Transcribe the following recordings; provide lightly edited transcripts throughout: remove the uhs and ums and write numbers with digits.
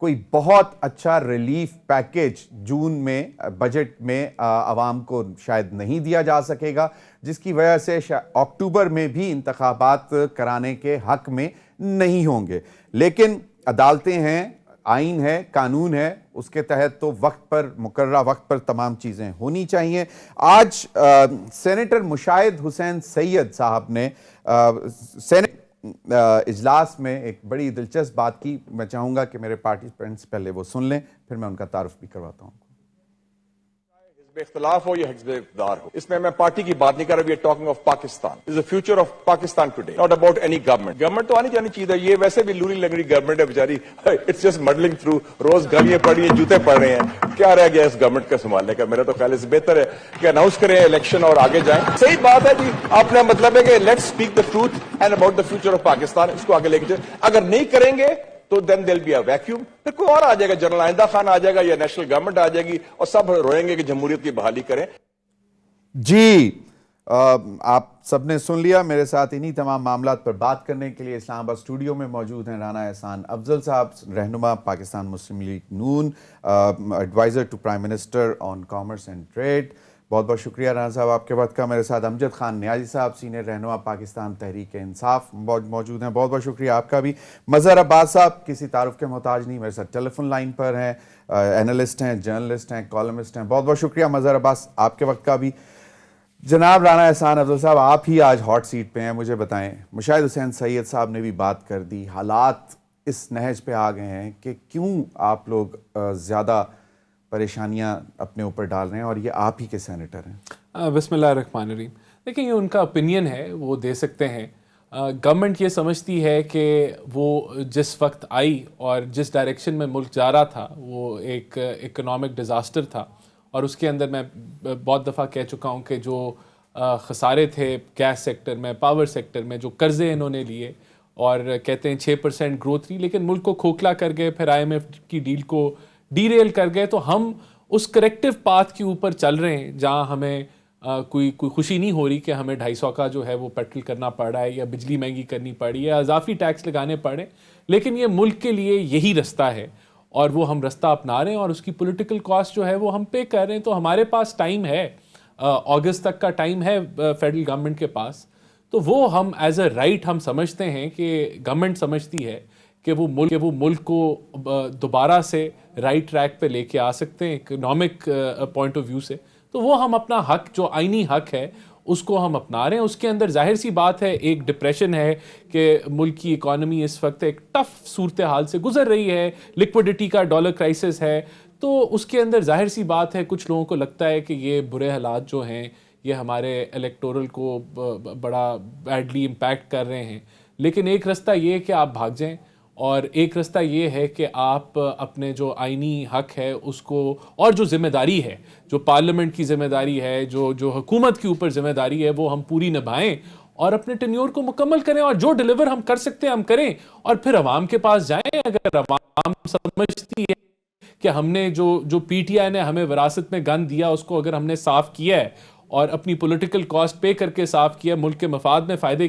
کوئی بہت اچھا ریلیف پیکیج جون میں بجٹ میں عوام کو شاید نہیں دیا جا سکے گا، جس کی وجہ سے اکتوبر میں بھی انتخابات کرانے کے حق میں نہیں ہوں گے۔ لیکن عدالتیں ہیں، آئین ہے، قانون ہے، اس کے تحت تو وقت پر، مقررہ وقت پر تمام چیزیں ہونی چاہیے۔ آج سینیٹر مشاہد حسین سید صاحب نے سینیٹ اجلاس میں ایک بڑی دلچسپ بات کی۔ میں چاہوں گا کہ میرے پارٹیسپینٹس پہلے وہ سن لیں، پھر میں ان کا تعارف بھی کرواتا ہوں۔ حزب اختلاف ہو یا حزب اقتدار ہو، اس میں پارٹی کی بات نہیں کر رہا، we are talking of Pakistan, is the future of Pakistan today, not about any government۔ Government تو آنی جانی چیز ہے، یہ ویسے بھی لوری لنگڑی گورنمنٹ ہے بیچاری، اٹس جسٹ مڈلنگ تھرو، روز گلیاں پڑی ہیں، جوتے پڑ رہے ہیں، کیا رہ گیا اس گورنمنٹ کا سنبھالنے کا؟ میرا تو خیال ہے بہتر ہے کہ اناؤنس کریں الیکشن اور آگے جائیں۔ صحیح بات ہے جی، آپ نے مطلب ہے کہ let's speak the truth and about the future of Pakistan, اس کو آگے لے کے چلیں۔ اگر نہیں کریں گے تو دین دیر بی اے ویکیوم، پھر کوئی اور آ جائے گا، جنرل آئندہ خان آ جائے گا یا نیشنل گورنمنٹ آ جائے گی اور سب روئیں گے کہ جمہوریت کی بحالی کریں۔ جی آپ سب نے سن لیا۔ میرے ساتھ انہی تمام معاملات پر بات کرنے کے لیے اسلام آباد اسٹوڈیو میں موجود ہیں رانا احسان افضل صاحب، رہنما Pakistan Muslim League Noon, adviser to prime minister on commerce and trade. بہت بہت شکریہ رانا صاحب آپ کے وقت کا۔ میرے ساتھ امجد خان نیازی صاحب، سینئر رہنما پاکستان تحریک انصاف موجود ہیں، بہت بہت شکریہ آپ کا بھی۔ مظہر عباس صاحب کسی تعارف کے محتاج نہیں، میرے ساتھ ٹیلی فون لائن پر ہیں، اینالسٹ ہیں، جرنلسٹ ہیں، کالمسٹ ہیں، بہت بہت شکریہ مظہر عباس آپ کے وقت کا بھی۔ جناب رانا احسان افضل صاحب، آپ ہی آج ہاٹ سیٹ پہ ہیں، مجھے بتائیں، مشاہد حسین سید صاحب نے بھی بات کر دی، حالات اس نہج پہ آ گئے ہیں کہ کیوں آپ لوگ زیادہ پریشانیاں اپنے اوپر ڈال رہے ہیں اور یہ آپ ہی کے سینیٹر ہیں۔ بسم اللہ الرحمن الرحیم۔ دیکھیں یہ ان کا اپینین ہے، وہ دے سکتے ہیں۔ گورنمنٹ یہ سمجھتی ہے کہ وہ جس وقت آئی اور جس ڈائریکشن میں ملک جا رہا تھا وہ ایک اکنامک ڈیزاسٹر تھا، اور اس کے اندر میں بہت دفعہ کہہ چکا ہوں کہ جو خسارے تھے گیس سیکٹر میں، پاور سیکٹر میں، جو قرضے انہوں نے لیے اور کہتے ہیں 6% گروتھ رہی، لیکن ملک کو کھوکھلا کر گئے، پھر آئی ایم ایف کی ڈیل کو ڈی ریل کر گئے، تو ہم اس کریکٹیو پاتھ کے اوپر چل رہے ہیں جہاں ہمیں کوئی خوشی نہیں ہو رہی کہ ہمیں 250 کا جو ہے وہ پیٹرول کرنا پڑ رہا ہے، یا بجلی مہنگی کرنی پڑی ہے، یا اضافی ٹیکس لگانے پڑے، لیکن یہ ملک کے لیے یہی رستہ ہے اور وہ ہم رستہ اپنا رہے ہیں، اور اس کی پولیٹیکل کاسٹ جو ہے وہ ہم پے کر رہے ہیں۔ تو ہمارے پاس ٹائم ہے، اگست تک کا ٹائم ہے فیڈرل گورنمنٹ کے پاس، تو وہ ہم ایز اے رائٹ ہم سمجھتے ہیں کہ گورنمنٹ سمجھتی ہے کہ وہ ملک کو دوبارہ سے رائٹ ٹریک پہ لے کے آ سکتے ہیں اکنامک پوائنٹ آف ویو سے، تو وہ ہم اپنا حق، جو آئینی حق ہے، اس کو ہم اپنا رہے ہیں۔ اس کے اندر ظاہر سی بات ہے ایک ڈپریشن ہے کہ ملک کی اکانومی اس وقت ایک ٹف صورتحال سے گزر رہی ہے، لیکوڈیٹی کا ڈالر کرائسس ہے، تو اس کے اندر ظاہر سی بات ہے کچھ لوگوں کو لگتا ہے کہ یہ برے حالات جو ہیں یہ ہمارے الیکٹورل کو بڑا بیڈلی امپیکٹ کر رہے ہیں، لیکن ایک رستہ یہ ہے کہ آپ بھاگ جائیں، اور ایک رستہ یہ ہے کہ آپ اپنے جو آئینی حق ہے اس کو، اور جو ذمہ داری ہے، جو پارلیمنٹ کی ذمہ داری ہے، جو حکومت کے اوپر ذمہ داری ہے، وہ ہم پوری نبھائیں اور اپنے ٹینیور کو مکمل کریں، اور جو ڈیلیور ہم کر سکتے ہیں ہم کریں، اور پھر عوام کے پاس جائیں۔ اگر عوام سمجھتی ہے کہ ہم نے جو پی ٹی آئی نے ہمیں وراثت میں گند دیا اس کو اگر ہم نے صاف کیا ہے اور اپنی پولیٹیکل کاسٹ پے کر کے صاف کیا ہے، ملک کے مفاد میں فائدے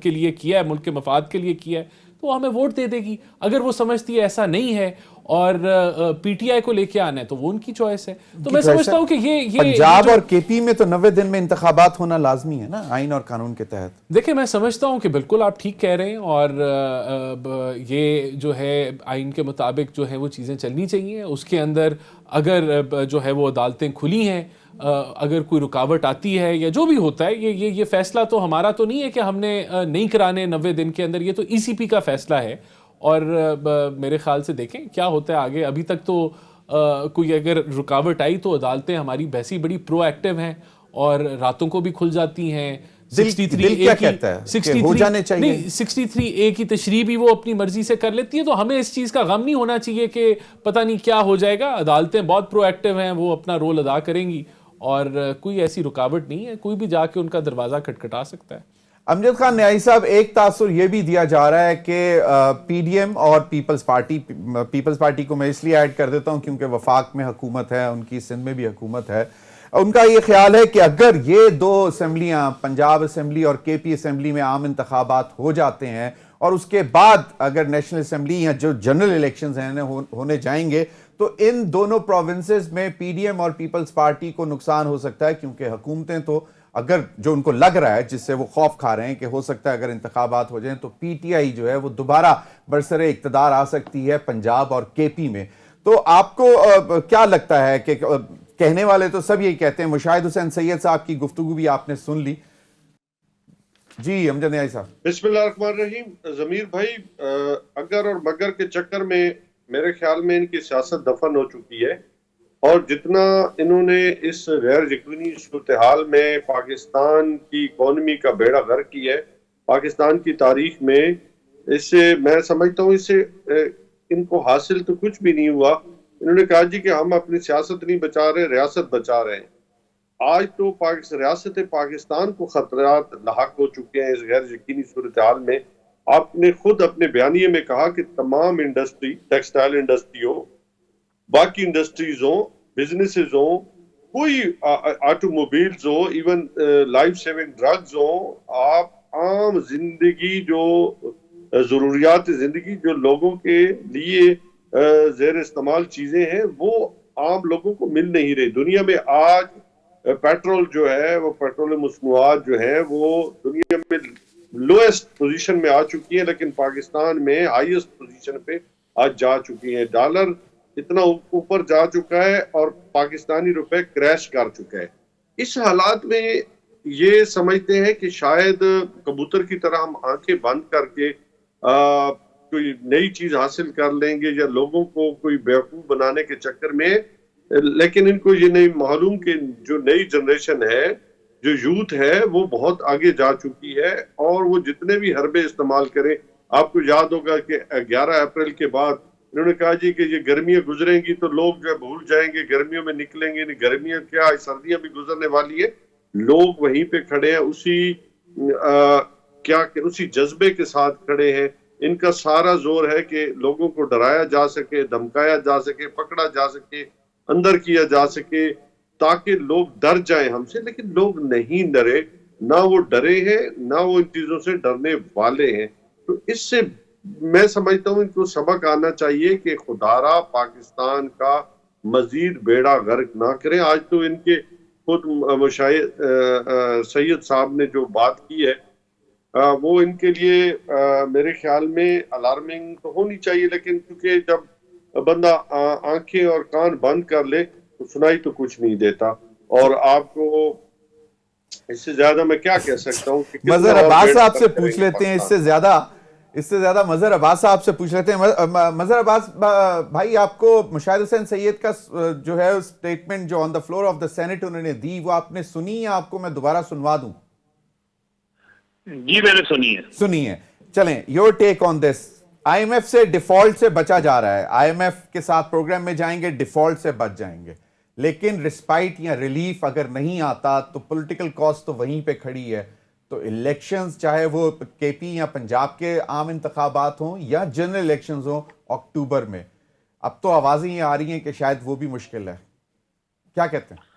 کے لیے کیا ہے، ملک کے مفاد کے لیے کیا ہے، تو وہ ہمیں ووٹ دے دے گی۔ اگر وہ سمجھتی ہے ایسا نہیں ہے اور پی ٹی آئی کو لے کے آنا ہے تو وہ ان کی چوائس ہے۔ تو میں سمجھتا ہوں کہ یہ پنجاب اور کے پی میں تو 90 دن میں انتخابات ہونا لازمی ہے نا آئین اور قانون کے تحت۔ دیکھیں میں سمجھتا ہوں کہ بالکل آپ ٹھیک کہہ رہے ہیں، اور یہ جو ہے آئین کے مطابق جو ہے وہ چیزیں چلنی چاہیے۔ اس کے اندر اگر جو ہے وہ عدالتیں کھلی ہیں، اگر کوئی رکاوٹ آتی ہے یا جو بھی ہوتا ہے، یہ فیصلہ تو ہمارا تو نہیں ہے کہ ہم نے نہیں کرانے 90 دن کے اندر، یہ تو ای سی پی کا فیصلہ ہے، اور میرے خیال سے دیکھیں کیا ہوتا ہے آگے۔ ابھی تک تو کوئی اگر رکاوٹ آئی تو عدالتیں ہماری ویسی بڑی پرو ایکٹیو ہیں اور راتوں کو بھی کھل جاتی ہیں۔ 63A کی تشریح بھی وہ اپنی مرضی سے کر لیتی ہے، تو ہمیں اس چیز کا غم نہیں ہونا چاہیے کہ پتہ نہیں کیا ہو جائے گا۔ عدالتیں بہت پرو ایکٹیو ہیں، وہ اپنا رول ادا کریں گی، اور کوئی ایسی رکاوٹ نہیں ہے، کوئی بھی جا کے ان کا دروازہ کھٹکھٹا سکتا ہے۔ امجد خان نیازی صاحب، ایک تاثر یہ بھی دیا جا رہا ہے کہ پی ڈی ایم اور پیپلز پارٹی کو میں اس لیے ایڈ کر دیتا ہوں کیونکہ وفاق میں حکومت ہے، ان کی سندھ میں بھی حکومت ہے، ان کا یہ خیال ہے کہ اگر یہ دو اسمبلیاں، پنجاب اسمبلی اور کے پی اسمبلی میں عام انتخابات ہو جاتے ہیں اور اس کے بعد اگر نیشنل اسمبلی یا جو جنرل الیکشنز ہیں ہونے جائیں گے تو ان دونوں پروونسز میں پی ڈی ایم اور پیپلز پارٹی کو نقصان ہو سکتا ہے، کیونکہ حکومتیں تو اگر جو ان کو لگ رہا ہے، جس سے وہ خوف کھا رہے ہیں کہ ہو سکتا ہے اگر انتخابات ہو جائیں تو پی ٹی آئی جو ہے وہ دوبارہ برسر اقتدار آ سکتی ہے پنجاب اور کے پی میں. تو آپ کو کیا لگتا ہے کہ کہنے والے تو سب یہی کہتے ہیں، مشاہد حسین سید صاحب کی گفتگو بھی آپ نے سن لی. جی امجد نیازی صاحب. بسم اللہ الرحمن الرحیم. ضمیر بھائی، اگر اور مگر کے چکر میں میرے خیال میں ان کی سیاست دفن ہو چکی ہے، اور جتنا انہوں نے اس غیر یقینی صورتحال میں پاکستان کی اکانومی کا بیڑا غرق کیا ہے پاکستان کی تاریخ میں، اس سے میں سمجھتا ہوں اس سے ان کو حاصل تو کچھ بھی نہیں ہوا. انہوں نے کہا جی کہ ہم اپنی سیاست نہیں بچا رہے، ریاست بچا رہے ہیں. آج تو ریاست پاکستان کو خطرات لاحق ہو چکے ہیں اس غیر یقینی صورتحال میں. آپ نے خود اپنے بیانیے میں کہا کہ تمام انڈسٹری، ٹیکسٹائل انڈسٹری ہو، باقی انڈسٹریز ہوں، بزنسز ہوں، کوئی آٹو موبیلز ہو، ایون لائف سیونگ ڈرگز ہوں، آپ عام زندگی جو ضروریات زندگی جو لوگوں کے لیے زیر استعمال چیزیں ہیں وہ عام لوگوں کو مل نہیں رہی. دنیا میں آج پیٹرول جو ہے، وہ پیٹرول مصنوعات جو ہیں وہ دنیا میں لوئسٹ پوزیشن میں آ چکی ہیں، لیکن پاکستان میں ہائیسٹ پوزیشن پہ آج جا چکی ہیں. ڈالر اتنا اوپر جا چکا ہے اور پاکستانی روپے کریش کر چکا ہے. اس حالات میں یہ سمجھتے ہیں کہ شاید کبوتر کی طرح ہم آنکھیں بند کر کے کوئی نئی چیز حاصل کر لیں گے یا لوگوں کو کوئی بیوقوف بنانے کے چکر میں، لیکن ان کو یہ نہیں معلوم کہ جو نئی جنریشن ہے، جو یوتھ ہے، وہ بہت آگے جا چکی ہے اور وہ جتنے بھی حربے استعمال کریں. آپ کو یاد ہوگا کہ 11 اپریل کے بعد انہوں نے کہا جی کہ یہ گرمیاں گزریں گی تو لوگ جو ہے بھول جائیں گے، گرمیوں میں نکلیں گے نہیں. گرمیاں کیا، سردیاں بھی گزرنے والی ہے. لوگ وہیں پہ کھڑے ہیں، اسی جذبے کے ساتھ کھڑے ہیں. ان کا سارا زور ہے کہ لوگوں کو ڈرایا جا سکے، دھمکایا جا سکے، پکڑا جا سکے، اندر کیا جا سکے تاکہ لوگ ڈر جائیں ہم سے. لیکن لوگ نہیں ڈرے، نہ وہ ڈرے ہیں نہ وہ ان چیزوں سے ڈرنے والے ہیں. تو اس سے میں سمجھتا ہوں ان کو سبق آنا چاہیے کہ خدارا پاکستان کا مزید بیڑا غرق نہ کریں. آج تو ان کے خود مشاہد سید صاحب نے جو بات کی ہے وہ ان کے لیے میرے خیال میں الارمنگ تو ہونی چاہیے، لیکن کیونکہ جب بندہ آنکھیں اور کان بند کر لے تو سنائی تو کچھ نہیں دیتا. اور آپ کو اس سے زیادہ میں کیا کہہ سکتا ہوں. مظہر عباس صاحب سے پوچھ لیتے ہیں، اس سے زیادہ مظہر عباس صاحب سے پوچھ لیتے ہیں. مظہر عباس بھائی، آپ کو مشاہد حسین سید کا جو ہے سٹیٹمنٹ جو on the floor of the senate انہوں نے دی، وہ آپ نے سنی یا آپ کو میں دوبارہ سنوا دوں؟ جی میں نے سنی ہے. چلیں، your take on this. I M F سے ڈیفالٹ سے بچا جا رہا ہے، آئی ایم ایف کے ساتھ پروگرام میں جائیں گے، ڈیفالٹ سے بچ جائیں گے، لیکن رسپائٹ یا ریلیف اگر نہیں آتا تو پولیٹیکل کاسٹ تو وہیں پہ کھڑی ہے. تو الیکشنز چاہے وہ کے پی یا پنجاب کے عام انتخابات ہوں یا جنرل الیکشنز ہوں اکتوبر میں، اب تو آوازیں یہ آ رہی ہیں کہ شاید وہ بھی مشکل ہے. کیا کہتے ہیں؟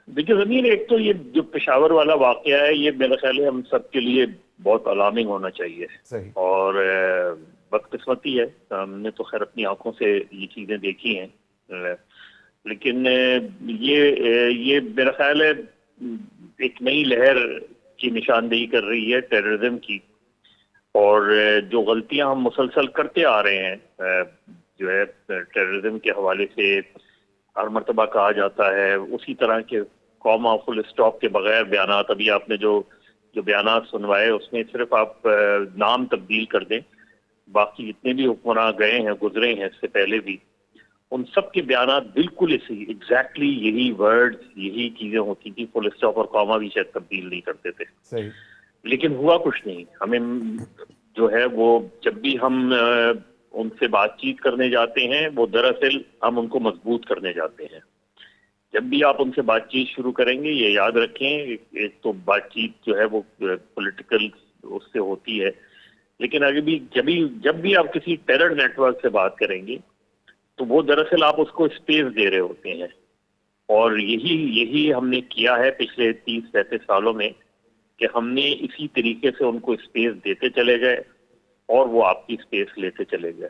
دیکھیے زمین، ایک تو یہ جو پشاور والا واقعہ ہے یہ میرا خیال ہے ہم سب کے لیے بہت الارمنگ ہونا چاہیے. صحیح. اور بدقسمتی ہے، ہم نے تو خیر اپنی آنکھوں سے یہ چیزیں دیکھی ہیں، لیکن یہ میرا خیال ہے ایک نئی لہر کی نشاندہی کر رہی ہے ٹیررزم کی. اور جو غلطیاں ہم مسلسل کرتے آ رہے ہیں جو ہے ٹیررزم کے حوالے سے ہر مرتبہ کہا جاتا ہے، اسی طرح کے کوما فل اسٹاپ کے بغیر بیانات، ابھی آپ نے جو بیانات سنوائے اس میں صرف آپ نام تبدیل کر دیں، باقی جتنے بھی حکمراں گئے ہیں گزرے ہیں اس سے پہلے بھی، ان سب کے بیانات بالکل ایگزیکٹلی یہی ورڈ یہی چیزیں ہوتی تھی. فل اسٹاپ اور کوما بھی شاید تبدیل نہیں کرتے تھے. صحیح. لیکن ہوا کچھ نہیں. ہمیں جو ہے وہ جب بھی ہم ان سے بات چیت کرنے جاتے ہیں وہ دراصل ہم ان کو مضبوط کرنے جاتے ہیں. جب بھی آپ ان سے بات چیت شروع کریں گے یہ یاد رکھیں، ایک تو بات چیت جو ہے وہ پولیٹیکل اس سے ہوتی ہے، لیکن آگے بھی جب بھی آپ کسی ٹیرر نیٹ ورک سے بات کریں گے تو وہ دراصل آپ اس کو اسپیس دے رہے ہوتے ہیں. اور یہی ہم نے کیا ہے پچھلے 30-35 سالوں میں کہ ہم نے اسی طریقے سے ان کو اسپیس دیتے چلے گئے اور وہ آپ کی اسپیس لیتے چلے گئے.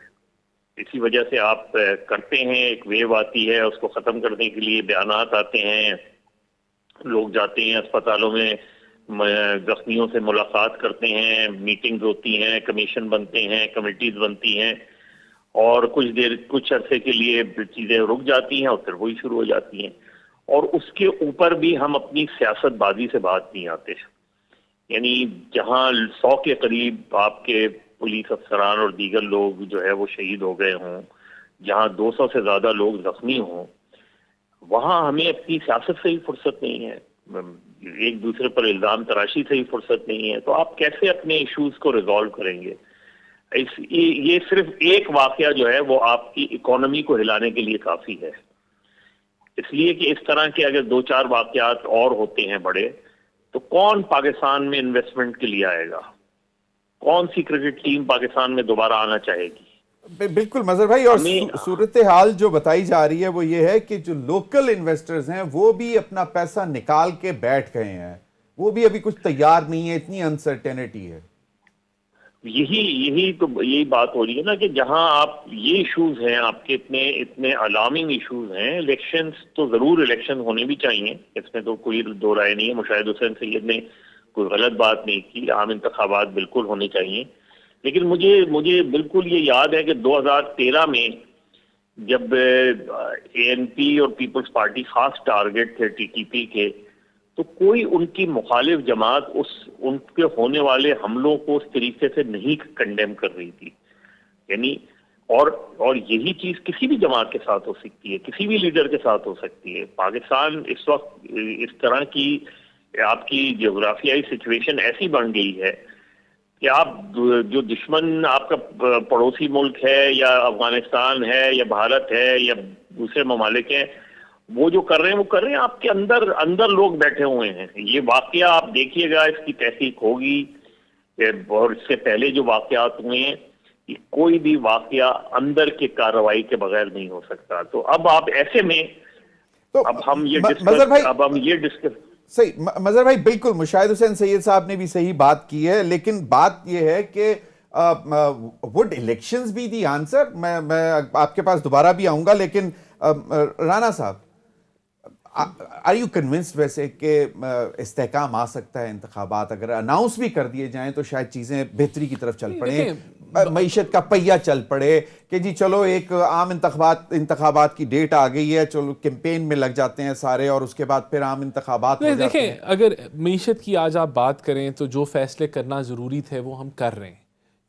اسی وجہ سے آپ کرتے ہیں, ایک ویو آتی ہے, اس کو ختم کرنے کے لیے بیانات آتے ہیں, لوگ جاتے ہیں اسپتالوں میں, زخمیوں سے ملاقات کرتے ہیں, میٹنگز ہوتی ہیں, کمیشن بنتے ہیں, کمیٹیز بنتی ہیں, اور کچھ عرصے کے لیے چیزیں رک جاتی ہیں اور پھر وہی شروع ہو جاتی ہیں. اور اس کے اوپر بھی ہم اپنی سیاست بازی سے بات نہیں آتے. یعنی جہاں 100 کے قریب آپ کے پولیس افسران اور دیگر لوگ جو ہے وہ شہید ہو گئے ہوں, جہاں 200 سے زیادہ لوگ زخمی ہوں, وہاں ہمیں اپنی سیاست سے ہی فرصت نہیں ہے, ایک دوسرے پر الزام تراشی سے ہی فرصت نہیں ہے. تو آپ کیسے اپنے ایشوز کو ریزالو کریں گے؟ یہ صرف ایک واقعہ جو ہے وہ آپ کی اکانومی کو ہلانے کے لیے کافی ہے. اس لیے کہ اس طرح کے اگر 2-4 واقعات اور ہوتے ہیں بڑے, تو کون پاکستان میں انویسٹمنٹ کے لیے آئے گا؟ کون سی کرکٹ ٹیم پاکستان میں دوبارہ آنا چاہے گی؟ بالکل مظہر بھائی, اور صورتحال جو بتائی جا رہی ہے وہ یہ ہے کہ جو لوکل انویسٹرز ہیں وہ بھی اپنا پیسہ نکال کے بیٹھ گئے ہیں, وہ بھی ابھی کچھ تیار نہیں ہے, اتنی انسرٹینٹی ہے. یہی بات ہو رہی ہے نا کہ جہاں آپ یہ ایشوز ہیں, آپ کے اتنے الارمنگ ایشوز ہیں. الیکشنز تو ضرور الیکشن ہونے بھی چاہیے, اس میں تو کوئی دو رائے نہیں ہے. مشاہد حسین سید نے کوئی غلط بات نہیں کی, عام انتخابات بالکل ہونے چاہیے. لیکن مجھے بالکل یہ یاد ہے کہ 2013 میں جب ANP اور پیپلز پارٹی خاص ٹارگٹ تھے TTP کے, تو کوئی ان کی مخالف جماعت ان کے ہونے والے حملوں کو اس طریقے سے نہیں کنڈیم کر رہی تھی. یعنی اور یہی چیز کسی بھی جماعت کے ساتھ ہو سکتی ہے, کسی بھی لیڈر کے ساتھ ہو سکتی ہے. پاکستان اس وقت اس طرح کی آپ کی جغرافیائی سچویشن ایسی بن گئی ہے کہ آپ جو دشمن آپ کا پڑوسی ملک ہے, یا افغانستان ہے, یا بھارت ہے, یا دوسرے ممالک ہیں, وہ جو کر رہے ہیں آپ کے اندر لوگ بیٹھے ہوئے ہیں. یہ واقعہ آپ دیکھیے گا, اس کی تحقیق ہوگی, اور اس سے پہلے جو واقعات ہوئے ہیں, کوئی بھی واقعہ اندر کی کارروائی کے بغیر نہیں ہو سکتا. تو اب آپ ایسے میں اب ہم یہ ڈسکس صحیح مظہر بھائی, بالکل مشاہد حسین سید صاحب نے بھی صحیح بات کی ہے, لیکن بات یہ ہے کہ would elections be the answer؟ میں آپ کے پاس دوبارہ بھی آؤں گا, لیکن رانا صاحب, are you convinced ویسے کہ استحکام آ سکتا ہے انتخابات اگر اناؤنس بھی کر دیے جائیں تو شاید چیزیں بہتری کی طرف چل پڑیں, معیشت کا پہیہ چل پڑے کہ جی چلو ایک عام انتخابات کی ڈیٹ آ گئی ہے, چلو کیمپین میں لگ جاتے ہیں سارے, اور اس کے بعد پھر عام انتخابات ہو جاتے ہیں. دیکھیں, اگر معیشت کی آج آپ بات کریں تو جو فیصلے کرنا ضروری تھے وہ ہم کر رہے ہیں.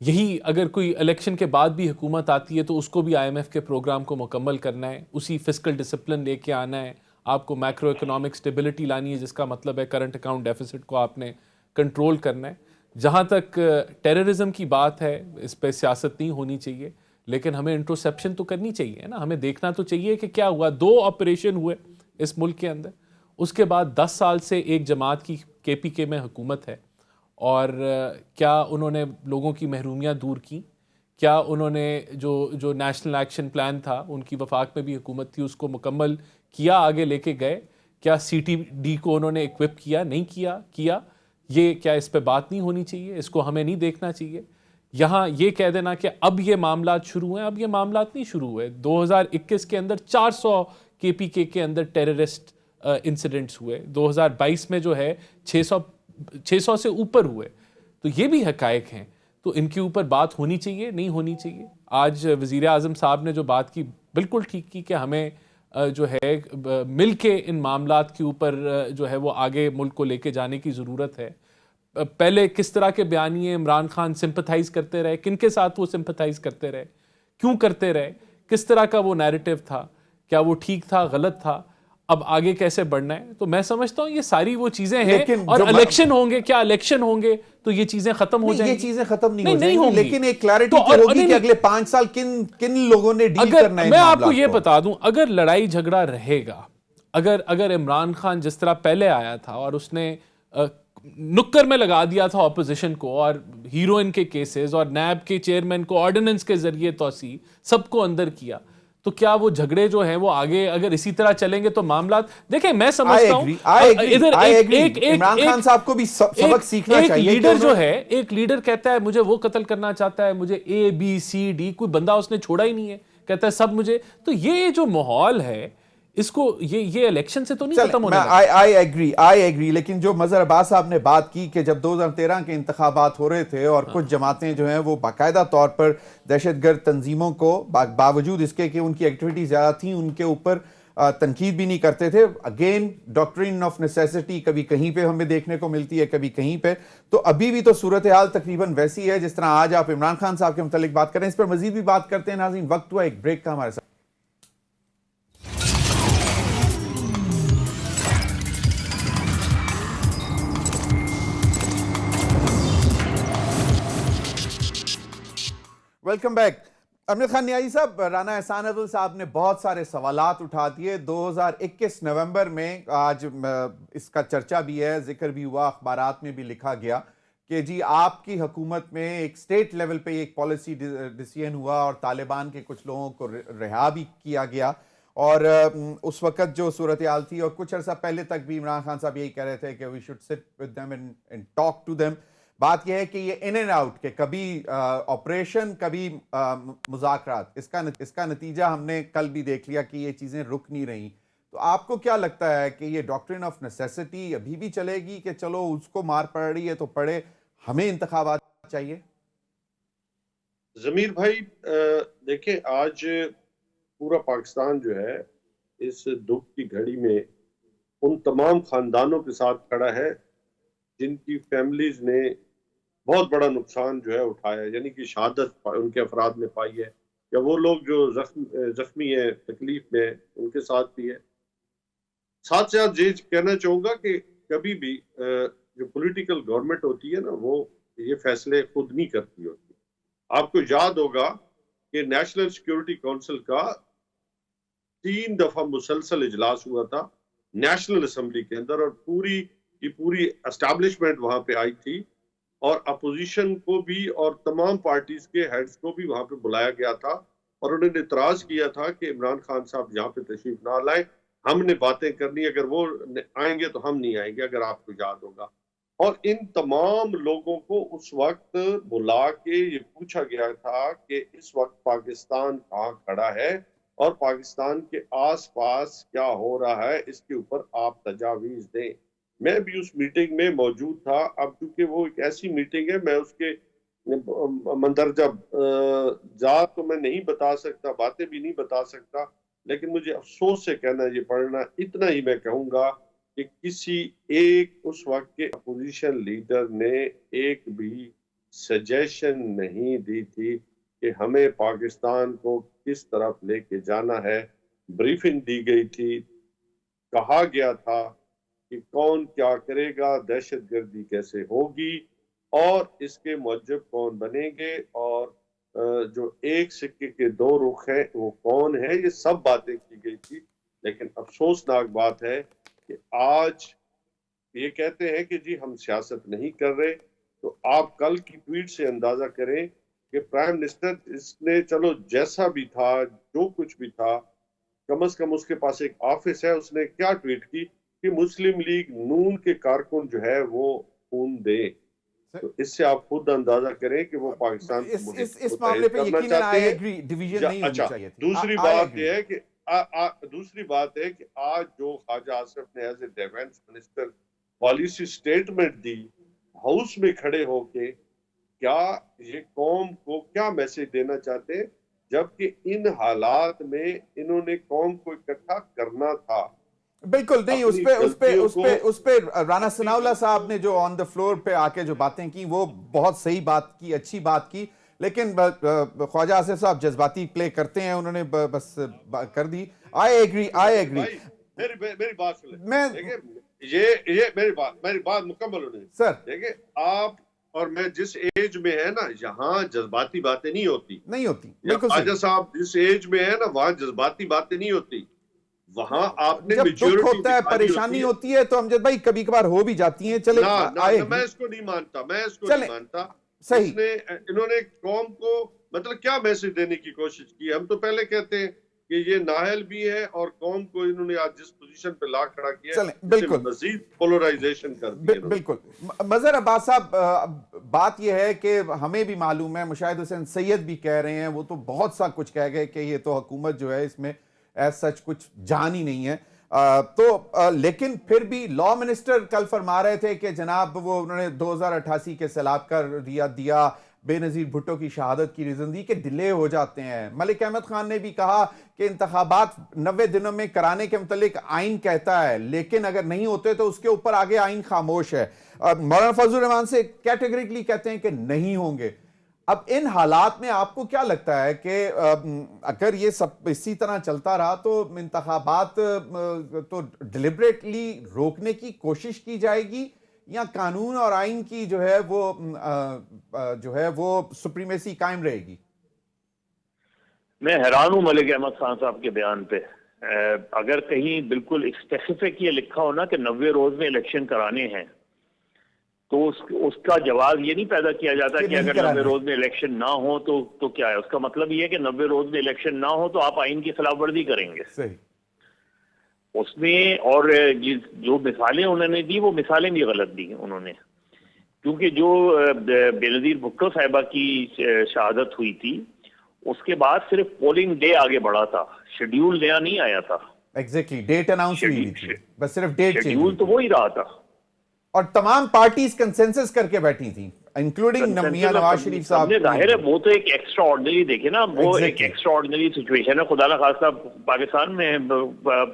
یہی اگر کوئی الیکشن کے بعد بھی حکومت آتی ہے تو اس کو بھی IMF کے پروگرام کو مکمل کرنا ہے, اسی فسکل ڈسپلن لے کے آنا ہے, آپ کو میکرو اکنامک سٹیبلٹی لانی ہے, جس کا مطلب ہے کرنٹ اکاؤنٹ ڈیفیسٹ کو آپ نے کنٹرول کرنا ہے. جہاں تک ٹیررزم کی بات ہے, اس پہ سیاست نہیں ہونی چاہیے, لیکن ہمیں انٹروسیپشن تو کرنی چاہیے نا. ہمیں دیکھنا تو چاہیے کہ کیا ہوا. 2 آپریشن ہوئے اس ملک کے اندر, اس کے بعد 10 سال سے ایک جماعت کی KPK میں حکومت ہے, اور کیا انہوں نے لوگوں کی محرومیاں دور کی؟ کیا انہوں نے جو نیشنل ایکشن پلان تھا, ان کی وفاق میں بھی حکومت تھی, اس کو مکمل کیا, آگے لے کے گئے؟ کیا CTD کو انہوں نے اکوپ کیا؟ نہیں کیا. یہ کیا اس پہ بات نہیں ہونی چاہیے؟ اس کو ہمیں نہیں دیکھنا چاہیے؟ یہاں یہ کہہ دینا کہ اب یہ معاملات شروع ہیں, اب یہ معاملات نہیں شروع ہوئے. 2021 کے اندر 400 KPK کے اندر ٹیررسٹ انسیڈنٹس ہوئے, 2022 میں جو ہے 600 سے اوپر ہوئے. تو یہ بھی حقائق ہیں, تو ان کے اوپر بات ہونی چاہیے, نہیں ہونی چاہیے؟ آج وزیر اعظم صاحب نے جو بات کی بالکل ٹھیک کی کہ ہمیں جو ہے مل کے ان معاملات کے اوپر جو ہے وہ آگے ملک کو لے کے جانے کی ضرورت ہے. پہلے کس طرح کے بیانیے عمران خان سمپتھائز کرتے رہے, کن کے ساتھ وہ سمپتھائز کرتے رہے, کیوں کرتے رہے, کس طرح کا وہ نیریٹو تھا, کیا وہ ٹھیک تھا, غلط تھا, اب آگے کیسے بڑھنا ہے؟ تو میں سمجھتا ہوں یہ ساری وہ چیزیں ہیں, اور الیکشن ہوں گے, کیا الیکشن ہوں گے تو یہ چیزیں ختم ہو جائیں گی؟ یہ چیزیں ختم نہیں ہو جائیں گی, لیکن ایک کلیئرٹی تو ہوگی کہ اگلے 5 سال کن لوگوں نے ڈیل کرنا ہے. میں آپ کو یہ بتا دوں, اگر لڑائی جھگڑا رہے گا, اگر عمران خان جس طرح پہلے آیا تھا اور اس نے نکر میں لگا دیا تھا اپوزیشن کو, اور ہیروئن کے کیسز اور نیب کے چیئرمین کو آرڈیننس کے ذریعے توسیع سب کو اندر کیا, تو کیا وہ جھگڑے جو ہیں وہ آگے اگر اسی طرح چلیں گے تو معاملات دیکھیں میں سمجھتا ہوں ادھر عمران خان صاحب کو بھی سبق سیکھنا چاہیے. ایک لیڈر جو ہے ایک لیڈر کہتا ہے مجھے وہ قتل کرنا چاہتا ہے, مجھے اے بی سی ڈی کوئی بندہ اس نے چھوڑا ہی نہیں ہے, کہتا ہے سب مجھے. تو یہ جو ماحول ہے اس کو یہ الیکشن سے تو نہیں ختم ہونے لگا. آئی ایگری لیکن جو مظہر عباس صاحب نے بات کی کہ جب 2013 کے انتخابات ہو رہے تھے اور کچھ جماعتیں جو ہیں وہ باقاعدہ طور پر دہشت گرد تنظیموں کو باوجود اس کے کہ ان کی ایکٹیویٹی زیادہ تھیں ان کے اوپر تنقید بھی نہیں کرتے تھے. اگین ڈاکٹرین آف نیسیسٹی کبھی کہیں پہ ہمیں دیکھنے کو ملتی ہے کبھی کہیں پہ. تو ابھی بھی تو صورتحال تقریباً ویسی ہے جس طرح آج آپ عمران خان صاحب کے متعلق بات کریں. اس پر مزید بھی بات کرتے ہیں. ناظرین وقت ہوا ایک بریک کا ہمارے ساتھ. Welcome back. امجد خان نیازی صاحب, رانا احسان عدل صاحب نے بہت سارے سوالات اٹھا دیے. 2021 نومبر میں آج اس کا چرچا بھی ہے, ذکر بھی ہوا, اخبارات میں بھی لکھا گیا کہ جی آپ کی حکومت میں ایک سٹیٹ لیول پہ ایک پالیسی ڈیسیژن ہوا اور طالبان کے کچھ لوگوں کو رہا بھی کیا گیا. اور اس وقت جو صورتحال تھی اور کچھ عرصہ پہلے تک بھی عمران خان صاحب یہی کہہ رہے تھے کہ we should sit with them and talk to them. بات یہ ہے کہ یہ ان اینڈ آؤٹ کہ کبھی آپریشن کبھی مذاکرات, اس کا نتیجہ ہم نے کل بھی دیکھ لیا کہ یہ چیزیں رک نہیں رہیں. تو آپ کو کیا لگتا ہے کہ یہ ڈاکٹرین آف نیسیسٹی ابھی بھی چلے گی کہ چلو اس کو مار پڑ رہی ہے تو پڑے, ہمیں انتخابات چاہیے؟ ضمیر بھائی دیکھیں, آج پورا پاکستان جو ہے اس دکھ کی گھڑی میں ان تمام خاندانوں کے ساتھ کھڑا ہے جن کی فیملیز نے بہت بڑا نقصان جو ہے اٹھایا, یعنی کہ شہادت ان کے افراد نے پائی ہے, یا وہ لوگ جو زخمی ہیں, تکلیف میں, ان کے ساتھ بھی ہے. ساتھ ساتھ یہ کہنا چاہوں گا کہ کبھی بھی جو پولیٹیکل گورنمنٹ ہوتی ہے نا, وہ یہ فیصلے خود نہیں کرتی ہوتی. آپ کو یاد ہوگا کہ نیشنل سیکیورٹی کونسل کا 3 دفعہ مسلسل اجلاس ہوا تھا نیشنل اسمبلی کے اندر, اور پوری اسٹیبلشمنٹ وہاں پہ آئی تھی, اور اپوزیشن کو بھی اور تمام پارٹیز کے ہیڈز کو بھی وہاں پہ بلایا گیا تھا, اور انہوں نے اعتراض کیا تھا کہ عمران خان صاحب یہاں پہ تشریف نہ لائیں, ہم نے باتیں کرنی, اگر وہ آئیں گے تو ہم نہیں آئیں گے, اگر آپ کو یاد ہوگا. اور ان تمام لوگوں کو اس وقت بلا کے یہ پوچھا گیا تھا کہ اس وقت پاکستان کہاں کھڑا ہے اور پاکستان کے آس پاس کیا ہو رہا ہے, اس کے اوپر آپ تجاویز دیں. میں بھی اس میٹنگ میں موجود تھا. اب چونکہ وہ ایک ایسی میٹنگ ہے, میں اس کے مندرجہ ذات تو میں نہیں بتا سکتا, باتیں بھی نہیں بتا سکتا, لیکن مجھے افسوس سے کہنا یہ پڑنا, اتنا ہی میں کہوں گا کہ کسی ایک اس وقت کے اپوزیشن لیڈر نے ایک بھی سجیشن نہیں دی تھی کہ ہمیں پاکستان کو کس طرف لے کے جانا ہے. بریفنگ دی گئی تھی, کہا گیا تھا کہ کون کیا کرے گا, دہشت گردی کیسے ہوگی, اور اس کے موجب کون بنیں گے, اور جو ایک سکے کے 2 رخ ہیں وہ کون ہے, یہ سب باتیں کی گئی تھی. لیکن افسوسناک بات ہے کہ آج یہ کہتے ہیں کہ جی ہم سیاست نہیں کر رہے. تو آپ کل کی ٹویٹ سے اندازہ کریں کہ پرائم منسٹر اس نے چلو جیسا بھی تھا, جو کچھ بھی تھا, کم از کم اس کے پاس ایک آفس ہے, اس نے کیا ٹویٹ کی کہ مسلم لیگ نون کے کارکن جو ہے وہ خون دے. تو اس سے آپ خود اندازہ کریں کہ وہ پاکستان کو اس معاملے پہ یقیناً آئی ایگری ڈویژن نہیں ہونی چاہیے تھی. دوسری بات ہے کہ آج جو خواجہ آصف نے as a defence minister policy statement the house میں کھڑے ہو کے, کیا یہ قوم کو کیا میسج دینا چاہتے ہیں, جبکہ ان حالات میں انہوں نے قوم کو اکٹھا کرنا تھا. بالکل نہیں, اس پہ رانا ثناء اللہ صاحب نے جو آن دا فلور پہ آ کے جو باتیں کی وہ بہت صحیح بات کی, اچھی بات کی, لیکن خواجہ آصف صاحب جذباتی پلے کرتے ہیں, انہوں نے بس کر دی. I agree. میری بات سنیں, میں یہ میری بات مکمل ہونی سر. دیکھیں آپ اور میں جس ایج میں ہے نا, یہاں جذباتی باتیں نہیں ہوتی. بالکل خواجہ صاحب جس ایج میں ہے نا, وہاں جذباتی باتیں نہیں ہوتی. وہاں آپ نے جب دکھ ہوتا ہے, پریشانی ہوتی ہے, تو امجد بھائی کبھی کبھار ہو بھی جاتی ہیں. چلے میں اس کو نہیں مانتا, صحیح. انہوں نے قوم کو مطلب کیا میسج دینے کی کوشش کی. ہم تو پہلے کہتے ہیں کہ یہ نااہل بھی ہے اور قوم کو انہوں نے آج جس پوزیشن پہ لا کھڑا کیا چلیں، ہے بالکل مزید پولرائزیشن کر دی ہے بالکل مظہر عباس صاحب، بات یہ ہے کہ ہمیں بھی معلوم ہے، مشاہد حسین سید بھی کہہ رہے ہیں، وہ تو بہت سا کچھ کہہ گئے کہ یہ تو حکومت جو ہے اس میں ایز سچ کچھ جان ہی نہیں ہے، لیکن پھر بھی لا منسٹر کل فرما رہے تھے کہ جناب وہ انہوں نے 2088 کے سیلاب کا دیا، بے نظیر بھٹو کی شہادت کی ریزن دی کہ ڈیلے ہو جاتے ہیں۔ ملک احمد خان نے بھی کہا کہ انتخابات 90 دنوں میں کرانے کے متعلق آئین کہتا ہے، لیکن اگر نہیں ہوتے تو اس کے اوپر آگے آئین خاموش ہے۔ مولانا فضل الرحمان سے کیٹیگریکلی کہتے ہیں کہ نہیں ہوں گے۔ اب ان حالات میں آپ کو کیا لگتا ہے کہ اگر یہ سب اسی طرح چلتا رہا تو انتخابات تو ڈیلیبریٹلی روکنے کی کوشش کی جائے گی یا قانون اور آئین کی جو ہے وہ سپریمیسی قائم رہے گی؟ میں حیران ہوں ملک احمد خان صاحب کے بیان پہ۔ اگر کہیں بالکل اسپیسیفک یہ لکھا ہو نا کہ 90 روز میں الیکشن کرانے ہیں تو اس کا جواز یہ نہیں پیدا کیا جاتا کہ اگر 90 روز میں الیکشن نہ ہو تو کیا ہے۔ اس کا مطلب یہ ہے کہ 90 روز میں الیکشن نہ ہو تو آپ آئین کی خلاف ورزی کریں گے۔ صحیح۔ اس میں اور جو مثالیں انہوں نے دی وہ مثالیں بھی غلط دی انہوں نے، کیونکہ جو بے نظیر بھٹو صاحبہ کی شہادت ہوئی تھی اس کے بعد صرف پولنگ ڈے آگے بڑھا تھا، شیڈیول نیا نہیں آیا تھا۔ ایگزیکٹلی، ڈیٹ اناؤنس ہوئی تھی، بس صرف ڈیٹ شیڈیول تو وہی رہا تھا، اور تمام پارٹیز کنسنسس کر کے بیٹھی تھیں انکلوڈنگ میاں نواز شریف صاحب۔ ظاہر ہے وہ تو ایک ایکسٹرا آرڈنری، دیکھیں نا وہ ایک ایکسٹرا آرڈنری سچویشن ہے۔ خدا نہ خواستہ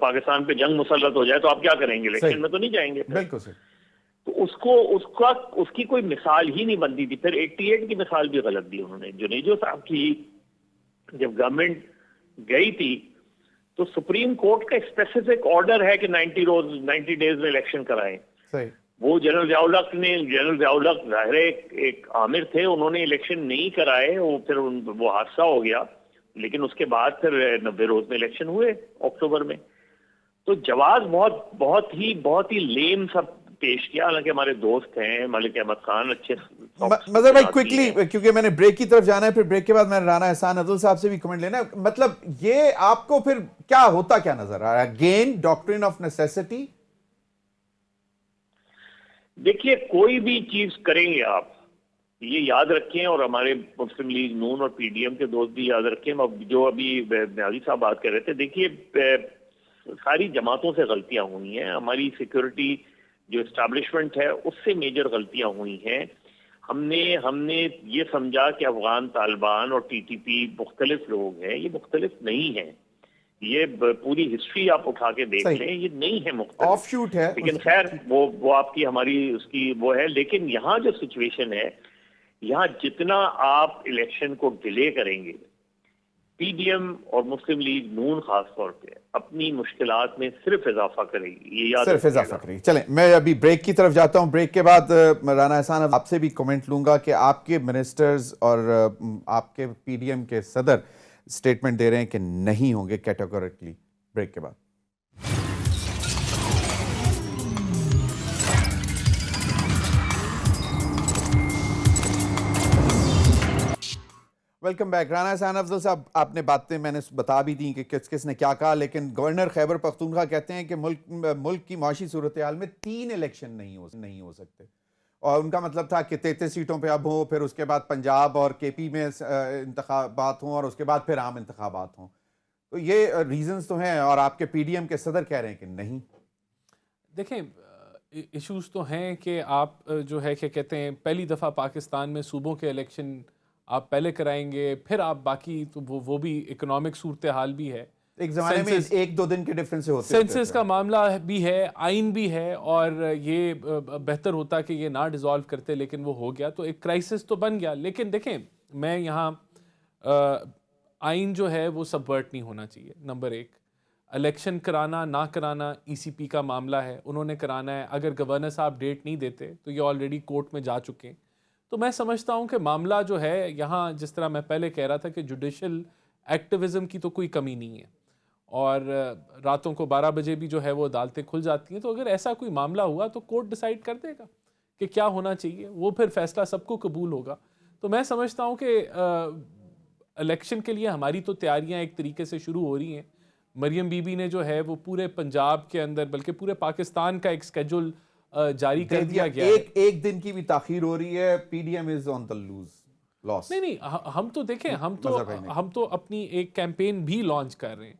پاکستان پہ جنگ مسلط ہو جائے تو آپ کیا کریں گے؟ الیکشن میں تو نہیں جائیں گے۔ بالکل صحیح۔ تو اس کی کوئی مثال ہی نہیں بنتی تھی۔ پھر 88 کی مثال بھی غلط دی انہوں نے۔ جنیجو صاحب کی جب گورنمنٹ گئی تھی تو سپریم کورٹ کا اسپیسیفک آرڈر ہے کہ 90 ڈیز میں الیکشن کرائیں۔ صحیح۔ وہ جنرل ضیاء الحق ظاہر ایک عامر تھے، انہوں نے الیکشن نہیں کرائے، پھر وہ حادثہ ہو گیا، لیکن اس کے بعد پھر 90 روز میں الیکشن ہوئے اکتوبر میں۔ تو جواز بہت ہی لیم سب پیش کیا، حالانکہ ہمارے دوست ہیں ملک احمد خان اچھے۔ مظہر بھائی کوئکلی، کیونکہ میں نے بریک کی طرف جانا ہے، پھر بریک کے بعد میں نے رانا احسان عدل صاحب سے بھی کمنٹ لینا ہے، مطلب یہ آپ کو پھر کیا ہوتا کیا نظر آ رہا ہے؟ اگین ڈاکٹرن آف نیسیسٹی؟ دیکھیے کوئی بھی چیز کریں گے آپ یہ یاد رکھیں، اور ہمارے مسلم لیگ نون اور پی ڈی ایم کے دوست بھی یاد رکھیں، جو ابھی نیازی صاحب بات کر رہے تھے، دیکھیے ساری جماعتوں سے غلطیاں ہوئی ہیں، ہماری سیکورٹی جو اسٹیبلشمنٹ ہے اس سے میجر غلطیاں ہوئی ہیں۔ ہم نے یہ سمجھا کہ افغان طالبان اور ٹی ٹی پی مختلف لوگ ہیں، یہ مختلف نہیں ہیں۔ یہ پوری ہسٹری آپ اٹھا کے دیکھ لیں، یہ نہیں ہے مختلف، آف شوٹ ہے، لیکن خیر وہ آپ کی ہماری اس کی وہ ہے۔ لیکن یہاں جو سچویشن ہے، یہاں جتنا آپ الیکشن کو ڈیلے کریں گے، پی ڈی ایم اور مسلم لیگ نون خاص طور پہ اپنی مشکلات میں صرف اضافہ کرے گی، یہ یاد صرف اضافہ کرے گی۔ چلیں میں ابھی بریک کی طرف جاتا ہوں، بریک کے بعد رانا احسان آپ سے بھی کمنٹ لوں گا کہ آپ کے منسٹرز اور آپ کے پی ڈی ایم کے صدر سٹیٹمنٹ دے رہے ہیں کہ نہیں ہوں گے کیٹیگوریکلی۔ بریک کے بعد ویلکم بیک۔ رانا احسان افضل صاحب، آپ نے باتیں میں نے بتا بھی دی کہ کس نے کیا کہا، لیکن گورنر خیبر پختونخوا کہتے ہیں کہ ملک کی معاشی صورتحال میں 3 الیکشن نہیں ہو سکتے، اور ان کا مطلب تھا کہ 33 سیٹوں پہ اب ہوں، پھر اس کے بعد پنجاب اور کے پی میں انتخابات ہوں، اور اس کے بعد پھر عام انتخابات ہوں۔ تو یہ ریزنز تو ہیں، اور آپ کے پی ڈی ایم کے صدر کہہ رہے ہیں کہ نہیں۔ دیکھیں ایشوز تو ہیں کہ آپ جو ہے کہ کہتے ہیں پہلی دفعہ پاکستان میں صوبوں کے الیکشن آپ پہلے کرائیں گے، پھر آپ باقی تو وہ بھی اکنامک صورتحال بھی ہے، ایک زمانے میں 1-2 دن کے ڈیفرنس سے ہوتے سینسس کا معاملہ بھی ہے، آئین بھی ہے، اور یہ بہتر ہوتا کہ یہ نہ ڈیزالو کرتے، لیکن وہ ہو گیا تو ایک کرائسس تو بن گیا۔ لیکن دیکھیں میں یہاں آئین جو ہے وہ سبورٹ نہیں ہونا چاہیے۔ نمبر 1، الیکشن کرانا نہ کرانا ای سی پی کا معاملہ ہے، انہوں نے کرانا ہے، اگر گورنر صاحب ڈیٹ نہیں دیتے تو یہ آلریڈی کورٹ میں جا چکے ہیں۔ تو میں سمجھتا ہوں کہ معاملہ جو ہے یہاں، جس طرح میں پہلے کہہ رہا تھا کہ جوڈیشل ایکٹیوزم کی تو کوئی کمی نہیں ہے، اور راتوں کو 12 بجے بھی جو ہے وہ عدالتیں کھل جاتی ہیں، تو اگر ایسا کوئی معاملہ ہوا تو کورٹ ڈیسائیڈ کر دے گا کہ کیا ہونا چاہیے، وہ پھر فیصلہ سب کو قبول ہوگا۔ تو میں سمجھتا ہوں کہ الیکشن کے لیے ہماری تو تیاریاں ایک طریقے سے شروع ہو رہی ہیں. مریم بی بی نے جو ہے وہ پورے پنجاب کے اندر بلکہ پورے پاکستان کا ایک سکیجول جاری کر دیا گیا ہے. ایک دن کی بھی تاخیر ہو رہی ہے. پی ڈی ایم از آن دا لاس. نہیں ہم تو دیکھیں ہم تو اپنی ایک کیمپین بھی لانچ کر رہے ہیں.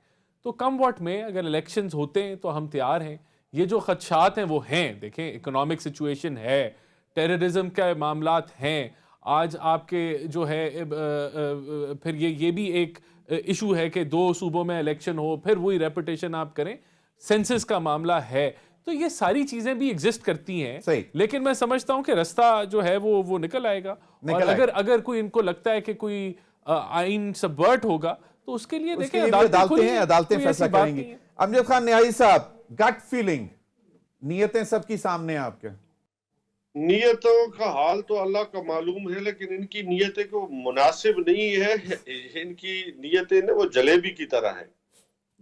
تو کم واٹ میں اگر الیکشنز ہوتے ہیں تو ہم تیار ہیں. یہ جو خدشات ہیں وہ ہیں, دیکھیں اکنامک سچویشن ہے, ٹیررزم کے معاملات ہیں, آج آپ کے جو ہے پھر یہ بھی ایک ایشو ہے کہ 2 صوبوں میں الیکشن ہو پھر وہی ریپوٹیشن آپ کریں, سینسس کا معاملہ ہے. تو یہ ساری چیزیں بھی ایگزسٹ کرتی ہیں. لیکن میں سمجھتا ہوں کہ رستہ جو ہے وہ نکل آئے گا. اور اگر کوئی ان کو لگتا ہے کہ کوئی آئین سبورٹ ہوگا تو اس کے لیے دیکھیں عدالتیں فیصلہ کریں گی. امجد خان نیازی صاحب, گٹ فیلنگ, نیتیں سب کی سامنے ہیں آپ کے. نیتوں کا حال تو اللہ کا معلوم ہے, لیکن ان کی نیتیں کو مناسب نہیں ہے. ان کی نیتیں نا وہ جلیبی کی طرح ہے.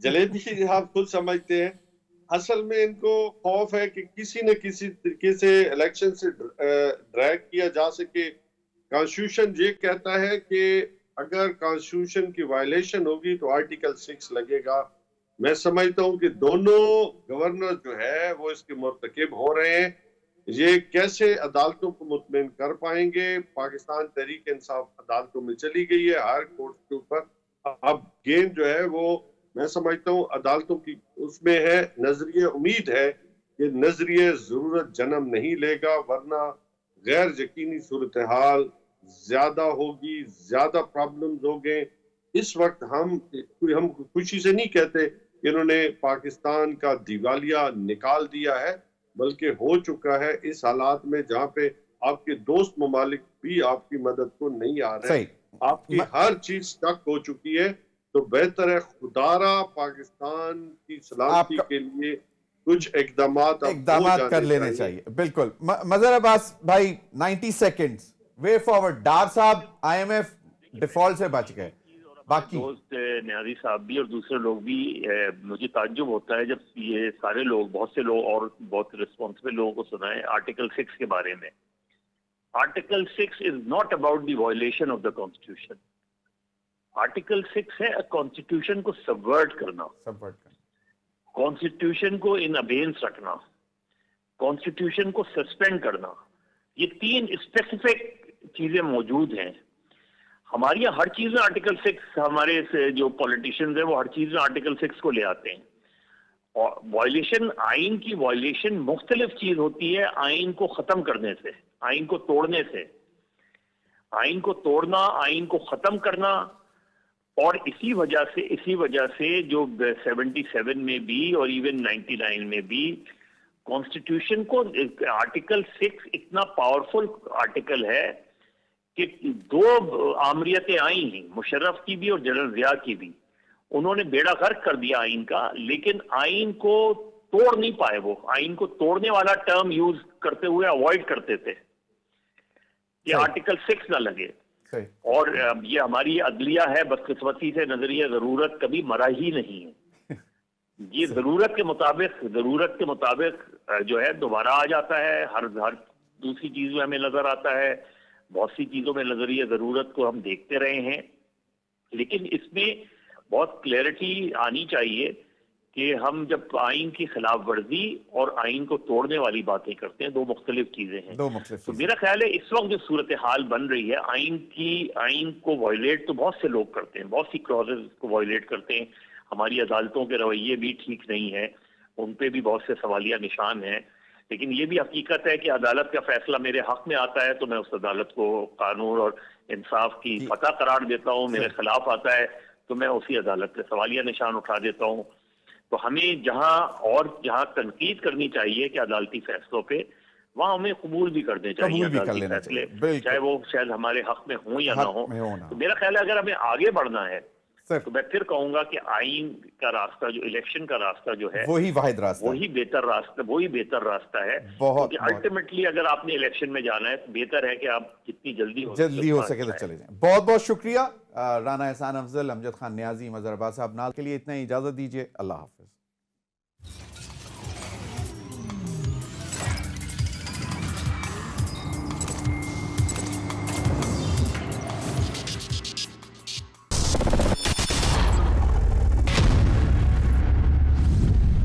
جلیبی آپ خود سمجھتے ہیں. اصل میں ان کو خوف ہے کہ کسی نہ کسی طریقے سے الیکشن سے ڈریگ کیا جا سکے. کانسٹیٹیوشن یہ کہتا ہے کہ اگر کانسٹیٹیوشن کی وائلیشن ہوگی تو آرٹیکل 6 لگے گا. میں سمجھتا ہوں کہ دونوں گورنر جو ہے وہ اس کے مرتکب ہو رہے ہیں. یہ کیسے عدالتوں کو مطمئن کر پائیں گے؟ پاکستان تحریک انصاف عدالتوں میں چلی گئی ہے, ہر کورٹ کے اوپر. اب گیم جو ہے وہ میں سمجھتا ہوں عدالتوں کی اس میں ہے. نظریہ امید ہے کہ نظریہ ضرورت جنم نہیں لے گا, ورنہ غیر یقینی صورتحال زیادہ ہوگی, زیادہ پرابلمز ہو گئے. اس وقت ہم خوشی سے نہیں کہتے کہ انہوں نے پاکستان کا دیوالیہ نکال دیا ہے, بلکہ ہو چکا ہے اس حالات میں جہاں پہ آپ کے دوست ممالک بھی آپ کی مدد کو نہیں آ رہے. آپ کی ہر چیز سٹک ہو چکی ہے. تو بہتر ہے خدارا پاکستان کی سلامتی کے لیے کچھ اقدامات کر لینے چاہیے. بالکل. مظہر عباس بھائی, 90 سیکنڈز وے فارورڈ. ڈار صاحب آئی ایم ایف ڈیفالٹ سے بچ گئے, باقی دوست نیازی صاحب بھی اور دوسرے لوگ بھی. مجھے تعجب ہوتا ہے جب یہ سارے لوگ, بہت سے لوگ اور بہت رسپانسبل لوگوں کو سنائیں آرٹیکل 6 کے بارے میں. Article 6 is not about the violation of the constitution. Article 6 ہے کانسٹیٹیوشن کو سبورٹ کرنا, کانسٹیٹیوشن کو ان ابینس رکھنا, کانسٹیٹیوشن کو سسپینڈ کرنا. یہ 3 اسپیسیفک چیزیں موجود ہیں. ہماری ہر چیز میں آرٹیکل 6, ہمارے جو پولیٹیشنز ہیں وہ ہر چیز میں آرٹیکل 6 کو لے آتے ہیں. اور وائلیشن, آئین کی وائلیشن مختلف چیز ہوتی ہے آئین کو ختم کرنے سے, آئین کو توڑنے سے. آئین کو توڑنا, آئین کو ختم کرنا. اور اسی وجہ سے جو 77 میں بھی اور ایون 99 میں بھی کانسٹیٹیوشن کو آرٹیکل 6 اتنا پاورفل آرٹیکل ہے کہ 2 آمریتیں آئی ہیں, مشرف کی بھی اور جنرل ضیاء کی بھی. انہوں نے بیڑا غرق کر دیا آئین کا, لیکن آئین کو توڑ نہیں پائے. وہ آئین کو توڑنے والا ٹرم یوز کرتے ہوئے اوائڈ کرتے تھے کہ آرٹیکل 6 نہ لگے. اور یہ ہماری عدلیہ ہے, بدقسمتی سے نظریہ ضرورت کبھی مرا ہی نہیں ہے. یہ ضرورت کے مطابق جو ہے دوبارہ آ جاتا ہے. ہر دوسری چیز میں ہمیں نظر آتا ہے, بہت سی چیزوں میں نظریہ ضرورت کو ہم دیکھتے رہے ہیں. لیکن اس میں بہت کلیئرٹی آنی چاہیے کہ ہم جب آئین کی خلاف ورزی اور آئین کو توڑنے والی باتیں کرتے ہیں, 2 مختلف چیزیں ہیں. تو میرا خیال ہے اس وقت جو صورتحال بن رہی ہے, آئین کو وائلیٹ تو بہت سے لوگ کرتے ہیں, بہت سی کلوزز کو وائلیٹ کرتے ہیں. ہماری عدالتوں کے رویے بھی ٹھیک نہیں ہیں, ان پہ بھی بہت سے سوالیہ نشان ہیں. لیکن یہ بھی حقیقت ہے کہ عدالت کا فیصلہ میرے حق میں آتا ہے تو میں اس عدالت کو قانون اور انصاف کی فتح قرار دیتا ہوں. میرے خلاف آتا ہے تو میں اسی عدالت پہ سوالیہ نشان اٹھا دیتا ہوں. تو ہمیں جہاں تنقید کرنی چاہیے کہ عدالتی فیصلوں پہ, وہاں ہمیں قبول بھی کرنے چاہیے عدالتی فیصلے, چاہے وہ شاید ہمارے حق میں ہوں یا نہ ہوں. تو میرا خیال ہے اگر ہمیں آگے بڑھنا ہے تو میں پھر کہوں گا کہ آئین کا راستہ, جو الیکشن کا راستہ جو ہے, وہی واحد راستہ, وہی بہتر راستہ ہے. کیونکہ الٹیمیٹلی اگر آپ نے الیکشن میں جانا ہے تو بہتر ہے کہ آپ جتنی جلدی ہو سکے تو چلے جائیں. بہت بہت شکریہ رانا احسان افضل, امجد خان نیازی, مظہر عباس صاحب. نال کے لیے اتنا ہی اجازت دیجیے. اللہ حافظ.